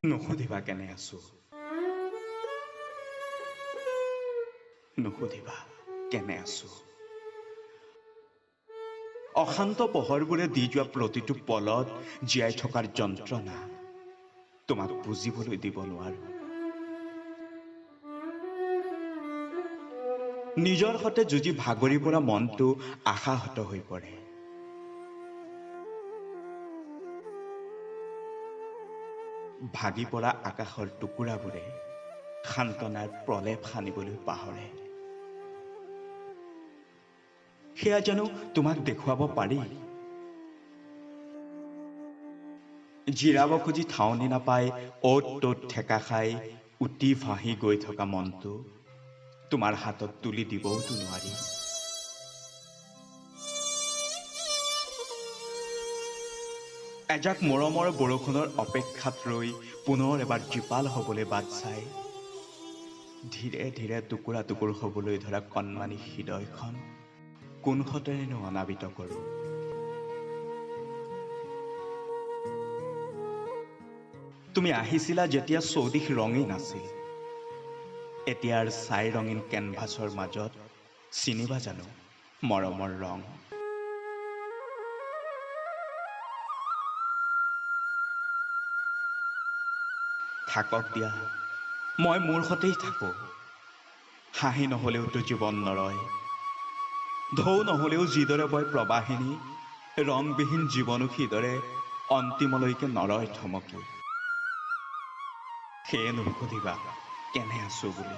নুসুধিবা কেনে আছো, নুসুধিবা কেনে আছো। অশান্ত পোহৰবোৰে দি যোৱা প্ৰতিটো পলত জীয়াই থকাৰ যন্ত্ৰণা তোমাক বুজিবলৈ দিব নোৱাৰো। নিজৰ সতে যুঁজি ভাগৰি পৰা মনটো আশাহত হৈ পৰে। ভাগি পৰা আকাশৰ টুকুৰাবোৰে সান্তনাৰ প্ৰলেপ সানিবলৈ পাহৰে। সেয়া জানো তোমাক দেখুৱাব পাৰি? জিৰাব খুজি ঠাৱনি নাপাই অ'ত ত'ত ঠেকা খাই উটি ভাহি গৈ থকা মনটো তোমাৰ হাতত তুলি দিবওতো নোৱাৰি। এজাক মৰমৰ বৰষুণৰ অপেক্ষাত ৰৈ পুনৰ এবাৰ জীপাল হবলৈ বাট চাই ধীৰে ধীৰে টুকুৰা টুকুৰ হবলৈ ধৰা কণমানি হৃদয়খন কোনহতেৰেনো অনাবিত কৰো। তুমি আহিছিলা যেতিয়া চৌদিশ ৰঙীন আছিল, এতিয়াৰ ছাই ৰঙীন কেনভাছৰ মাজত চিনিবা জানো মৰমৰ ৰং? থাকক দিয়া, মই মোৰ সতেই থাকো। হাঁহি নহলেওতো জীৱন নৰয়, ঢৌ নহলেও যিদৰে বয় প্ৰবাহিনী, ৰংবিহীন জীৱনো সিদৰে অন্তিমলৈকে নৰয় থমকি। সেয়ে নুসুধিবা কেনে আছো বুলি।